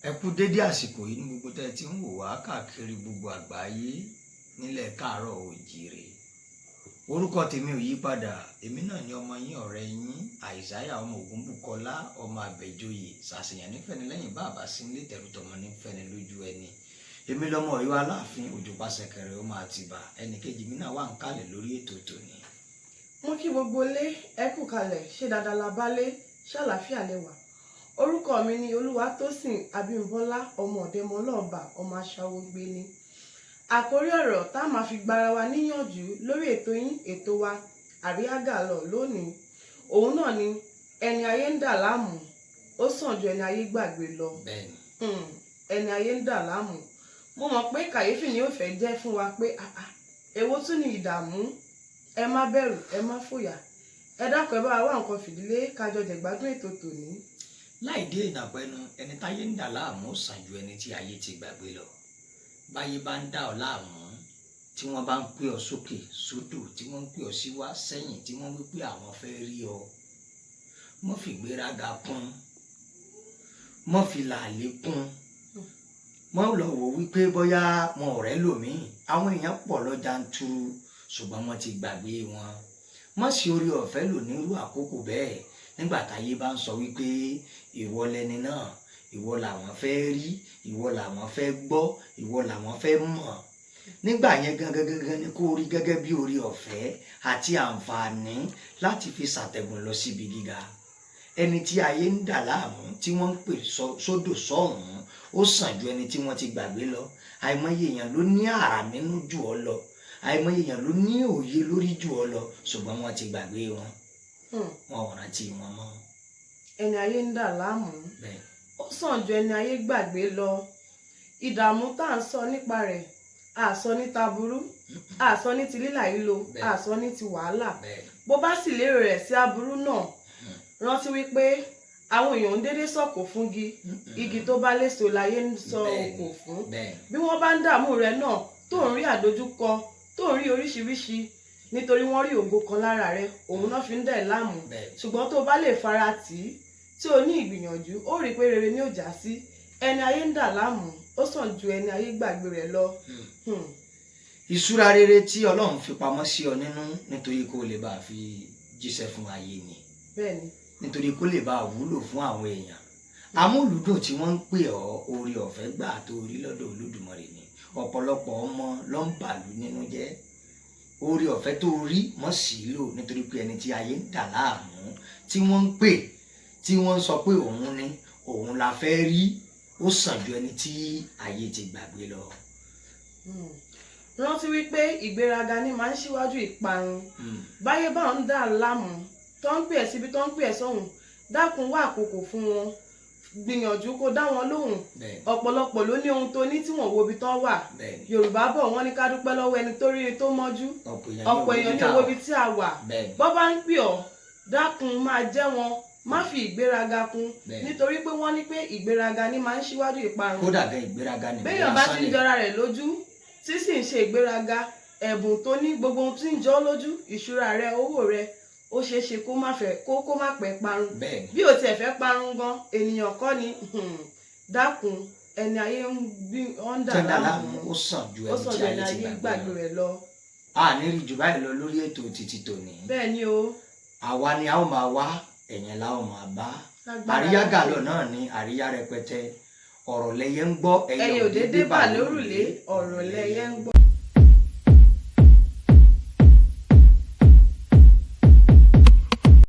Ẹ kú dédé àsìkò yìí ní gbogbo tẹ́ ti ń wò wá káàkiri gbogbo àgbáyé nílẹ̀ káàárọ̀ oòjíire. Orúkọ tèmi ò yí padà, èmi náà ni ọmọ yín ọ̀rẹ́ yín Àìsáyà ọmọ Ògúnbùkọ́lá ọmọ Àbẹ̀joyè ṣàṣeyàn nífẹ̀ẹ́ni lẹ́yìn bàbá sí nílé tẹ̀rùtọ̀mọ nífẹ̀ẹ́ni lójú ẹni. Èmi lọmọ Ọ̀yọ́ Aláàfin Òjò Pàṣẹkẹrẹ ọmọ Àtìbà, ẹnìkejì mi náà wà ń kalẹ̀ lórí ètò tòní. Mo kí gbogbo lé ẹ kú kalẹ̀, ṣé dáadáa la bá lé, ṣàlàáfíà lẹ́wà. Orúkọ mi ni Olúwatósìn Abímbọ́lá ọmọ Ọ̀dẹ́mọlọ́ọ̀bà ọmọ Aṣàwògbé ni. Àkórí ọ̀rọ̀ tá a máa fi gbára wa níyànjú lórí ètò yín ètò wa Àríyá Gàlọ̀ lónìí òun náà ni ẹni ayé ń dà láàmú ó sàn ju ẹni ayé gbàgbé lọ. Ẹni ayé ń dà láàmú, mo mọ̀ pé kàyéfì ni ó fẹ́ jẹ́ fún wa pé èwo tún ni ìdààmú. Ẹ má bẹ̀rù, ẹ má fòyà, ẹ dákun ẹ bá wa wá nǹkan fìdílé kájọ jẹ̀gbádùn ètò tòní. Láì dé ìdàpẹ́nu, ẹni táyé ń dà láàmú ó sàn ju ẹni tí ayé ti gbàgbé lọ. Báyé bá ń dà ọ́ láàmú, tí wọ́n bá ń pè ọ́ sókè sódò, tí wọ́n ń pè ọ́ síwá sẹ́yìn, tí wọ́n wí pé àwọn fẹ́ rí ọ, mọ́ fi gbéraga kún, mọ́ fi làálé kún, mọ́ lọ wò wípé bóyá wọn ọ̀rẹ́ lòmíì. Àwọn èèyàn pọ̀ lọ́jà ń túrú ṣùgbọ́n wọ́n ti gbàgbé wọn. Mọ́ sí orí ọ̀fẹ́ lò nírú àkókò bẹ́ẹ̀ nígbà táyé bá ń sọ wípé ìwọ lẹni náà, ìwọ làwọn fẹ́ rí, ìwọ làwọn fẹ́ gbọ́, ìwọ làwọn fẹ́ mọ̀. Nígbà yẹn gangan ni kó rí gẹ́gẹ́ bí orí ọ̀fẹ́ àti àǹfààní láti fi ṣàtẹ̀gùn lọ síbi gíga. Ẹni tí ayé ń dà láàmú tí wọ́n ń pè sódò sọ́hùn ó sàn ju ẹni tí wọ́n ti gbàgbé lọ. Àìmọye èèyàn ló ní àrà nínú jù ọ lọ, àìmọye èèyàn ló ní òye lórí jù ọ lọ ṣùgbọ́n wọ́n ti gbàgbé wọn. Wọn ò rántí wọn mọ́. Ẹni ayé ń dà láàmú ó sàn ju ẹni ayé gbàgbé lọ. Ìdààmú tá à ń sọ nípa rẹ̀ àsọ ní taburú, àsọ ní ti lílà lílo, àsọ ní ti wàhálà. Bó bá sì lérò rẹ̀ sí aburú náà, rántí wípé àwọn èèyàn ń dédé sọ̀kò fún igi tó bá léso láyé ń sọ òkò fún. Bí wọ́n bá ń dààmú rẹ̀ náà tó ń rí àdójúkọ, tó ń rí oríṣiríṣi nítorí wọ́n rí ògo kan lára rẹ̀, òun náà fi ń dà ẹ́ láàmú. Ṣùgbọ́n tó bá lè fara tì í tí o ní ìgbìyànjú, ó rí pé rere ni ó já sí. Ẹni ayé ń dà láàmú ó sàn ju ẹni ayé gbàgbé rẹ̀ lọ. Ìṣúra rere tí Ọlọ́run fi pamọ́ sí ọ nínú nítorí kó lè bá fi jíṣẹ́ fún ayé ni. Bẹ́ẹ̀ni. Nítorí kó lè bá wúlò fún àwọn èèyàn. Amúlùdùn tí wọ́n ń pè ọ́ orí ọ̀fẹ́ gbà tó rí lọ́dọ̀ Olódùmarè ni. Ọ̀pọ̀lọpọ̀ ọmọ ló ń bàlú nínú jẹ́. Orí ọ̀fẹ́ tó rí mọ́ sí lò nítorí pé ẹni tí ayé ń dà láàmú tí wọ́n ń pè, tí wọ́n ń sọ pé òun ni òun la fẹ́ rí, ó sàn ju ẹni tí ayé ti gbàgbé lọ. Rántí wípé ìgbéraga ni máa ń ṣíwájú ìparun. Báyé bá ń dà láàmú tó ń pè ẹ́ síbi tó ń pè ẹ́ sọ́hùn, dákun wá àkókò fún wọn, gbìyànjú kó dá wọn lóhùn. Ọ̀pọ̀lọpọ̀ ló ní ohun tó ní tí wọ́n wo ibi tó wà. Yorùbá bọ̀ wọ́n ní ká dúpẹ́ lọ́wọ́ ẹni tó rí tó mọ́jú. Ọ̀pọ̀ èèyàn ní owó ibi tí a wà. Bọ́ bá ń pè ọ́, dákun máa jẹ́ wọn, má fi ìgbéraga kún, nítorí pé wọ́n ní pé ìgbéraga ni máa ń ṣíwájú ìparun. Kódà gan ìgbéraga ni. Béèyàn bá ti ń jọra rẹ̀ lójú tí sì ń ṣe ìgbéraga, ẹ̀bùn tó ní gbogbo ohun tí ń jọ lójú, ìṣúra rẹ̀, owó rẹ̀, ó ṣeé ṣe kó má pẹ́ parun. Bí o tiẹ̀ fẹ́ parun gan, ènìyàn kọ́ ni. Dákun, ẹni ayé ń dà láàmú ó sàn ju ẹni tí ayé ti gbàgbé rẹ̀ lọ. A ní rí jù báyìí lọ lórí ètò títí tòní. Bẹ́ẹ̀ni o. Àwa ni a ó máa wá, ẹ̀yin la ó máa bá. Àríyá Gàlọ̀ náà ní àríyá rẹpẹtẹ. Ọ̀rọ̀ lẹyẹ ń gbọ́, ẹyẹ ò dédé bà lórùlé, ọ̀rọ̀ lẹyẹ ń gbọ́.